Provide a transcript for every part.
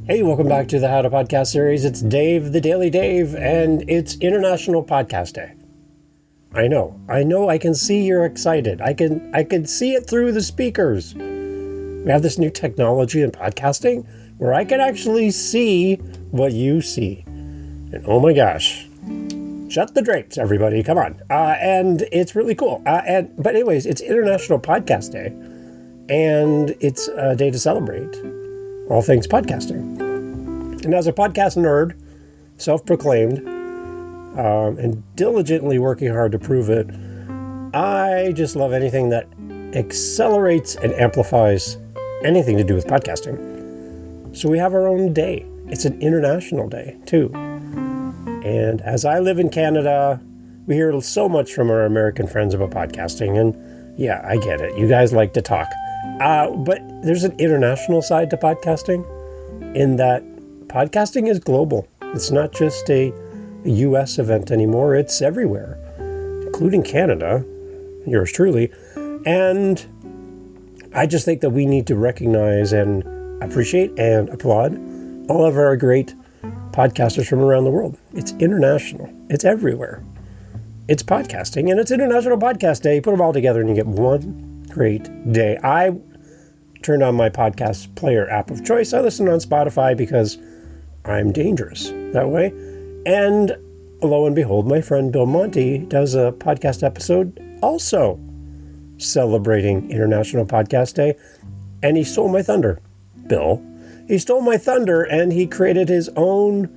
Hey, welcome back to the How to Podcast series. It's Dave, the Daily Dave, and it's International Podcast Day. I know, I can see you're excited. I can see it through the speakers. We have this new technology in podcasting where I can actually see what you see. And oh my gosh, shut the drapes, everybody, come on. And it's really cool. But anyways, it's International Podcast Day, and it's a day to celebrate all things podcasting. And as a podcast nerd, self-proclaimed, and diligently working hard to prove it, I just love anything that accelerates and amplifies anything to do with podcasting. So we have our own day. It's an international day, too. And as I live in Canada, we hear so much from our American friends about podcasting. And yeah, I get it. You guys like to talk. But there's an international side to podcasting in that podcasting is global. It's not just a U.S. event anymore. It's everywhere, including Canada, yours truly. And I just think that we need to recognize and appreciate and applaud all of our great podcasters from around the world. It's international. It's everywhere. It's podcasting, and it's International Podcast Day. Put them all together and you get one great day. I turned on my podcast player app of choice. I listen on Spotify because I'm dangerous that way. And lo and behold, my friend Bill Monty does a podcast episode also celebrating International Podcast Day. And he stole my thunder, Bill. He stole my thunder and he created his own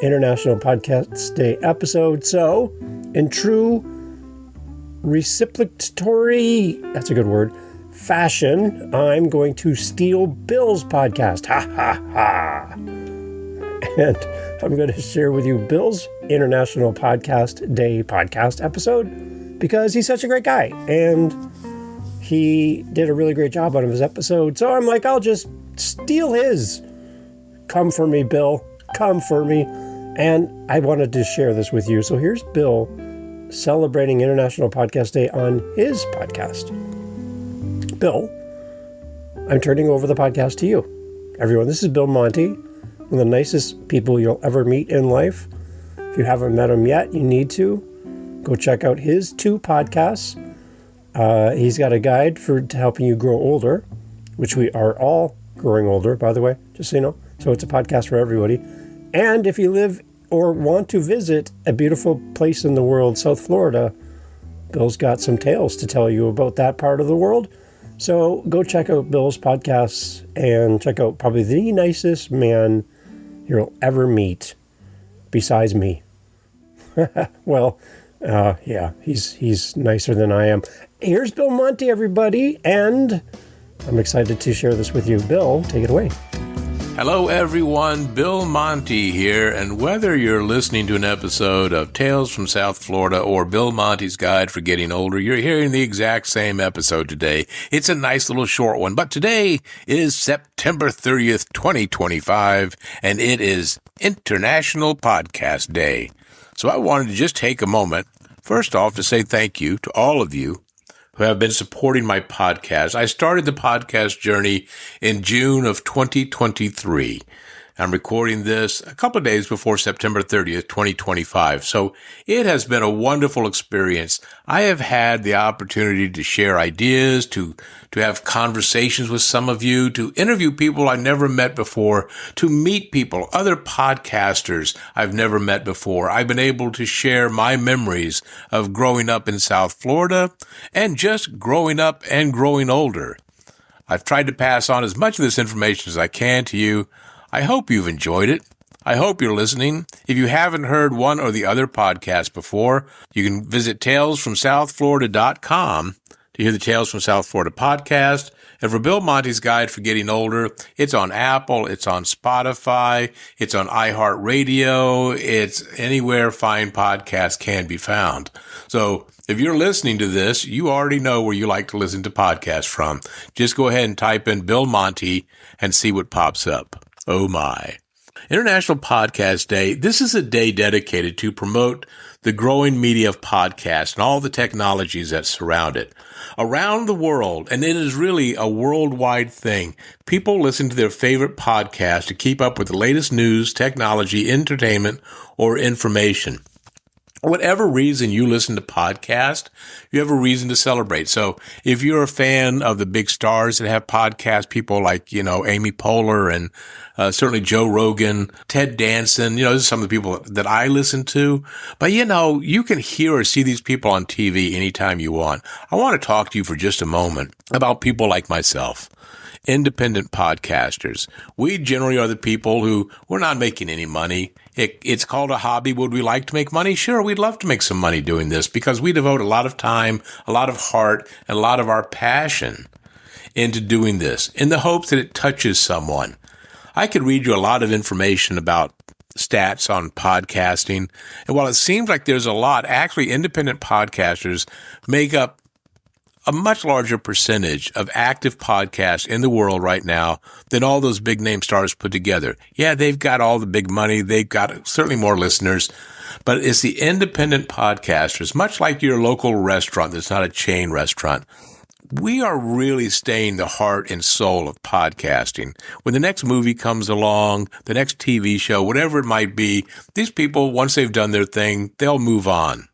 International Podcast Day episode. So, in true reciprocatory, that's a good word, fashion, I'm going to steal Bill's podcast. Ha ha ha. And I'm going to share with you Bill's International Podcast Day podcast episode because he's such a great guy and he did a really great job on his episode. So I'm like, I'll just steal his. Come for me, Bill. Come for me. And I wanted to share this with you. So here's Bill celebrating International Podcast Day on his podcast. Bill, I'm turning over the podcast to you. Everyone, this is Bill Monty, one of the nicest people you'll ever meet in life. If you haven't met him yet, you need to. Go check out his 2 podcasts. He's got a guide to helping you grow older, which we are all growing older, by the way, just so you know. So it's a podcast for everybody. And if you live or want to visit a beautiful place in the world, South Florida, Bill's got some tales to tell you about that part of the world. So go check out Bill's podcasts and check out probably the nicest man you'll ever meet besides me. Well, yeah, he's nicer than I am. Here's Bill Monty, everybody, and I'm excited to share this with you. Bill, take it away. Hello, everyone. Bill Monty here, and whether you're listening to an episode of Tales from South Florida or Bill Monty's Guide for Getting Older, you're hearing the exact same episode today. It's a nice little short one, but today is September 30th, 2025, and it is International Podcast Day. So I wanted to just take a moment, first off, to say thank you to all of you who have been supporting my podcast. I started the podcast journey in June of 2023. I'm recording this a couple of days before September 30th, 2025. So it has been a wonderful experience. I have had the opportunity to share ideas, to have conversations with some of you, to interview people I've never met before, to meet people, other podcasters I've never met before. I've been able to share my memories of growing up in South Florida and just growing up and growing older. I've tried to pass on as much of this information as I can to you. I hope you've enjoyed it. I hope you're listening. If you haven't heard one or the other podcast before, you can visit talesfromsouthflorida.com to hear the Tales from South Florida podcast. And for Bill Monty's Guide for Getting Older, it's on Apple, it's on Spotify, it's on iHeartRadio, it's anywhere fine podcasts can be found. So if you're listening to this, you already know where you like to listen to podcasts from. Just go ahead and type in Bill Monty and see what pops up. Oh my. International Podcast Day, this is a day dedicated to promote the growing media of podcasts and all the technologies that surround it. Around the world, and it is really a worldwide thing, people listen to their favorite podcast to keep up with the latest news, technology, entertainment, or information. Whatever reason you listen to podcasts, you have a reason to celebrate. So if you're a fan of the big stars that have podcasts, people like, Amy Poehler and certainly Joe Rogan, Ted Danson, those are some of the people that I listen to. But, you can hear or see these people on TV anytime you want. I want to talk to you for just a moment about people like myself. Independent podcasters. We generally are the people who we're not making any money. It's called a hobby. Would we like to make money? Sure, we'd love to make some money doing this because we devote a lot of time, a lot of heart, and a lot of our passion into doing this in the hopes that it touches someone. I could read you a lot of information about stats on podcasting. And while it seems like there's a lot, actually independent podcasters make up a much larger percentage of active podcasts in the world right now than all those big name stars put together. Yeah, they've got all the big money. They've got certainly more listeners, but it's the independent podcasters, much like your local restaurant that's not a chain restaurant. We are really staying the heart and soul of podcasting. When the next movie comes along, the next TV show, whatever it might be, these people, once they've done their thing, they'll move on.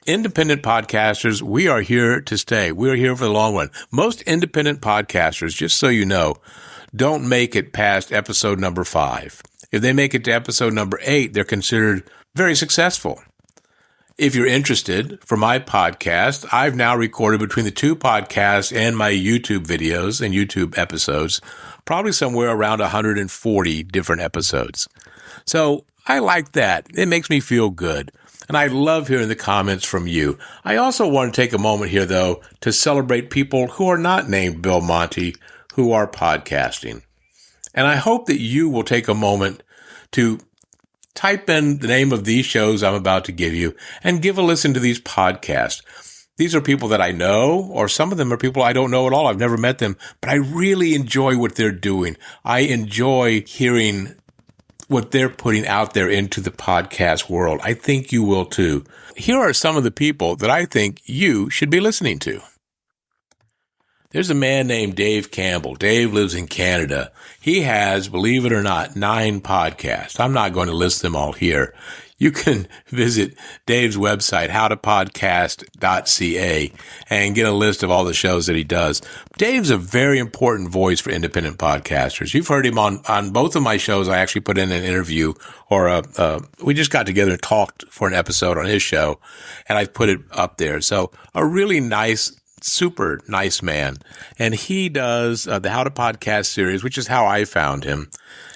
Independent podcasters, we are here to stay. We are here for the long run. Most independent podcasters, just so you know, don't make it past episode number 5. If they make it to episode number 8, they're considered very successful. If you're interested, for my podcast, I've now recorded between the 2 podcasts and my YouTube videos and YouTube episodes, probably somewhere around 140 different episodes. So I like that. It makes me feel good. And I love hearing the comments from you. I also want to take a moment here, though, to celebrate people who are not named Bill Monty, who are podcasting. And I hope that you will take a moment to type in the name of these shows I'm about to give you and give a listen to these podcasts. These are people that I know, or some of them are people I don't know at all. I've never met them, but I really enjoy what they're doing. I enjoy hearing what they're putting out there into the podcast world. I think you will too. Here are some of the people that I think you should be listening to. There's a man named Dave Campbell. Dave lives in Canada. He has, believe it or not, 9 podcasts. I'm not going to list them all here. You can visit Dave's website, howtopodcast.ca, and get a list of all the shows that he does. Dave's a very important voice for independent podcasters. You've heard him on both of my shows. I actually put in an interview, or we just got together and talked for an episode on his show, and I put it up there. So a really nice, super nice man. And he does the How to Podcast series, which is how I found him.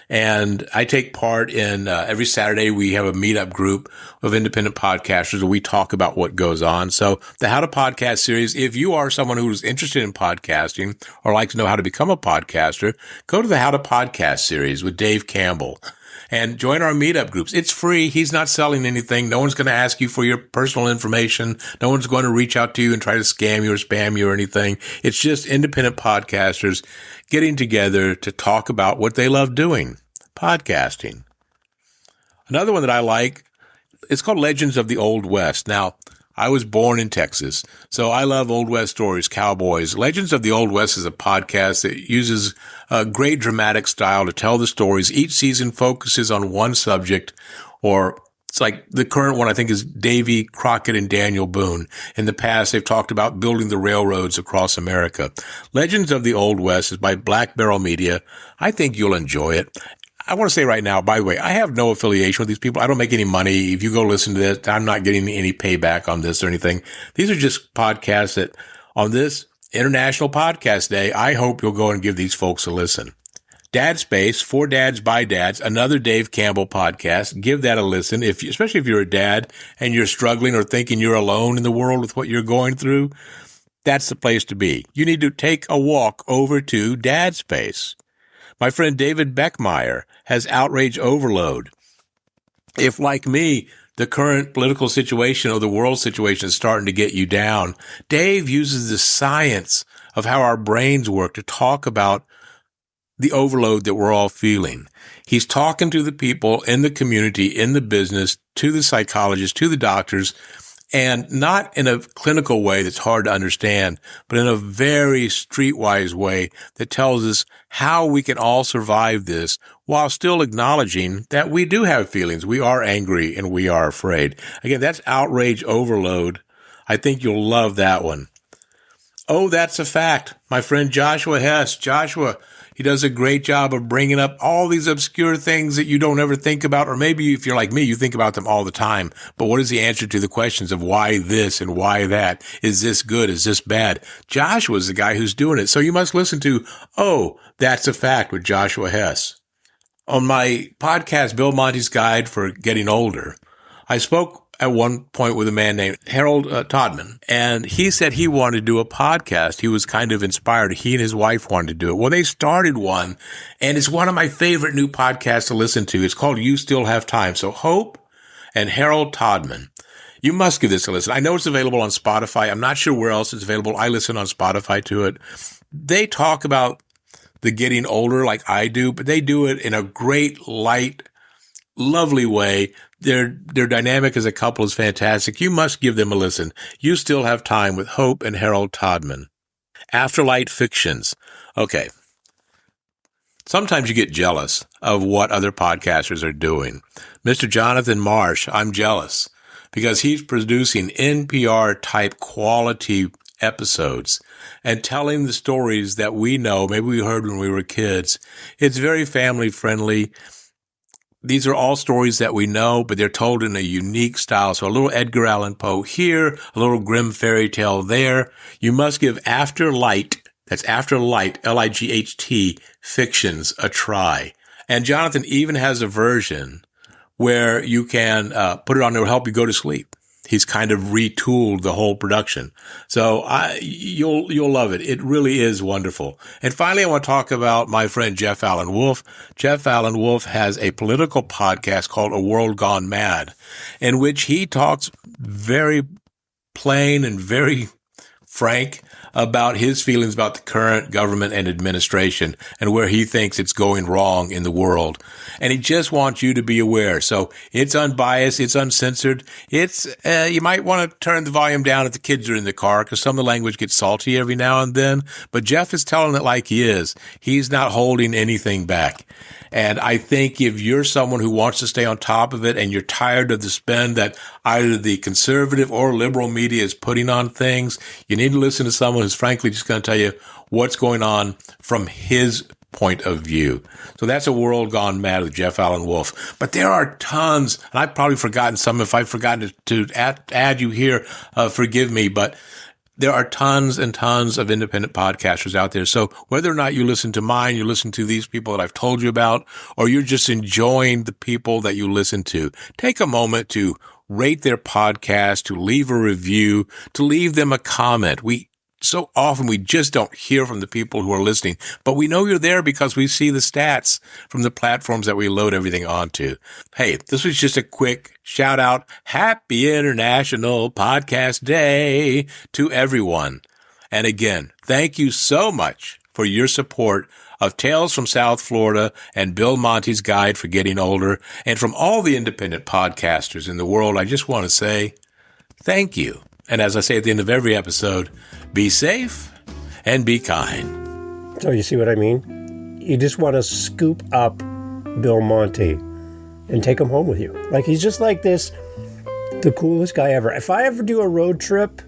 And I take part in every Saturday we have a meetup group of independent podcasters where we talk about what goes on. So the How to Podcast series, if you are someone who's interested in podcasting or like to know how to become a podcaster, go to the How to Podcast series with Dave Campbell and join our meetup groups. It's free. He's not selling anything. No one's going to ask you for your personal information. No one's going to reach out to you and try to scam you or spam you or anything. It's just independent podcasters getting together to talk about what they love doing, podcasting. Another one that I like, it's called Legends of the Old West. Now, I was born in Texas, so I love Old West stories, cowboys. Legends of the Old West is a podcast that uses a great dramatic style to tell the stories. Each season focuses on one subject, or it's like the current one, I think, is Davy Crockett and Daniel Boone. In the past, they've talked about building the railroads across America. Legends of the Old West is by Black Barrel Media. I think you'll enjoy it. I want to say right now, by the way, I have no affiliation with these people. I don't make any money. If you go listen to this, I'm not getting any payback on this or anything. These are just podcasts that on this International Podcast Day, I hope you'll go and give these folks a listen. Dad Space, For Dads by Dads, another Dave Campbell podcast. Give that a listen, especially if you're a dad and you're struggling or thinking you're alone in the world with what you're going through. That's the place to be. You need to take a walk over to Dad Space. My friend David Beckmeyer has Outrage Overload. If, like me, the current political situation or the world situation is starting to get you down, Dave uses the science of how our brains work to talk about the overload that we're all feeling. He's talking to the people in the community, in the business, to the psychologists, to the doctors, and not in a clinical way that's hard to understand, but in a very streetwise way that tells us how we can all survive this while still acknowledging that we do have feelings. We are angry and we are afraid. Again, that's outrage overload. I think you'll love that one. Oh, that's a fact. My friend Joshua Hess. Joshua, he does a great job of bringing up all these obscure things that you don't ever think about, or maybe if you're like me, you think about them all the time. But what is the answer to the questions of why this and why that? Is this good? Is this bad? Joshua's the guy who's doing it. So you must listen to Oh, That's a Fact with Joshua Hess. On my podcast, Bill Monty's Guide for Getting Older, I spoke at one point with a man named Harold Todman, and he said he wanted to do a podcast. He was kind of inspired. He and his wife wanted to do it. Well, they started one, and it's one of my favorite new podcasts to listen to. It's called You Still Have Time. So Hope and Harold Todman, you must give this a listen. I know it's available on Spotify. I'm not sure where else it's available. I listen on Spotify to it. They talk about the getting older like I do, but they do it in a great, light, lovely way. Their dynamic as a couple is fantastic. You must give them a listen. You Still Have Time with Hope and Harold Todman. Afterlight Fictions. Okay. Sometimes you get jealous of what other podcasters are doing. Mr. Jonathan Marsh, I'm jealous because he's producing NPR-type quality episodes and telling the stories that we know, maybe we heard when we were kids. It's very family-friendly. These are all stories that we know, but they're told in a unique style. So a little Edgar Allan Poe here, a little Grimm fairy tale there. You must give Afterlight, that's Afterlight, L-I-G-H-T, fictions a try. And Jonathan even has a version where you can put it on there to help you go to sleep. He's kind of retooled the whole production. So you'll love it. It really is wonderful. And finally, I want to talk about my friend Jeff Allen Wolf. Jeff Allen Wolf has a political podcast called A World Gone Mad, in which he talks very plain and very frank about his feelings about the current government and administration and where he thinks it's going wrong in the world. And he just wants you to be aware. So it's unbiased. It's uncensored. It's, you might want to turn the volume down if the kids are in the car because some of the language gets salty every now and then. But Jeff is telling it like he is. He's not holding anything back. And I think if you're someone who wants to stay on top of it and you're tired of the spin that either the conservative or liberal media is putting on things, you need to listen to someone who's frankly just going to tell you what's going on from his point of view. So that's A World Gone Mad with Jeff Allen Wolf. But there are tons, and I've probably forgotten some. If I've forgotten to add you here, forgive me, but there are tons and tons of independent podcasters out there. So whether or not you listen to mine, you listen to these people that I've told you about, or you're just enjoying the people that you listen to, take a moment to rate their podcast, to leave a review, to leave them a comment. So often we just don't hear from the people who are listening, but we know you're there because we see the stats from the platforms that we load everything onto. Hey, this was just a quick shout out. Happy International Podcast Day to everyone. And again, thank you so much for your support of Tales from South Florida and Bill Monty's Guide for Getting Older. And from all the independent podcasters in the world, I just want to say thank you. And as I say at the end of every episode, be safe and be kind. So you see what I mean? You just want to scoop up Bill Monty and take him home with you. Like, he's just like this, the coolest guy ever. If I ever do a road trip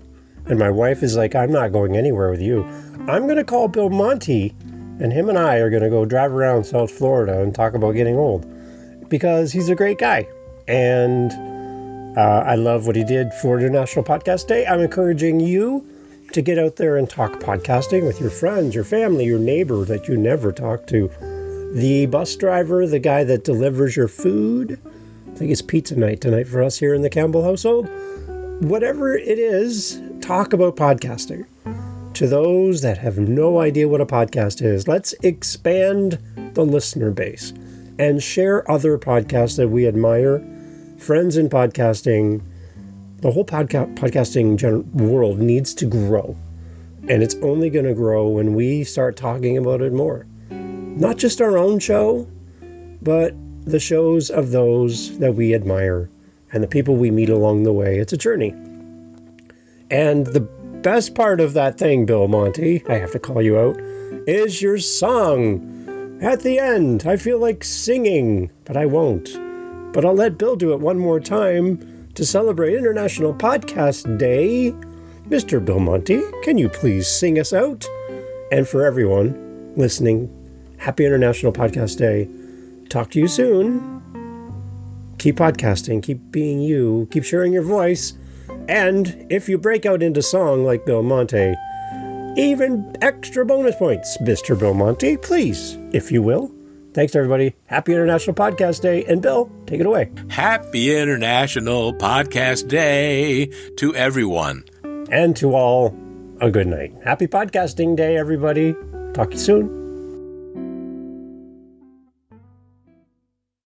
and my wife is like, I'm not going anywhere with you, I'm going to call Bill Monty and him and I are going to go drive around South Florida and talk about getting old because he's a great guy. And I love what he did for International Podcast Day. I'm encouraging you to get out there and talk podcasting with your friends, your family, your neighbor that you never talk to, the bus driver, the guy that delivers your food. I think it's pizza night tonight for us here in the Campbell household. Whatever it is, talk about podcasting. To those that have no idea what a podcast is, let's expand the listener base and share other podcasts that we admire. Friends in podcasting, the whole podcasting world needs to grow. And it's only going to grow when we start talking about it more. not just our own show, but the shows of those that we admire and the people we meet along the way. It's a journey. And the best part of that thing, Bill Monty, I have to call you out, is your song. At the end, I feel like singing, but I won't. But I'll let Bill do it one more time to celebrate International Podcast Day. Mr. Bill Monty, can you please sing us out? And for everyone listening, happy International Podcast Day. Talk to you soon. Keep podcasting, keep being you, keep sharing your voice. And if you break out into song like Bill Monty, even extra bonus points, Mr. Bill Monty, please, if you will. Thanks, everybody. Happy International Podcast Day. And Bill, take it away. Happy International Podcast Day to everyone. And to all, a good night. Happy Podcasting Day, everybody. Talk to you soon.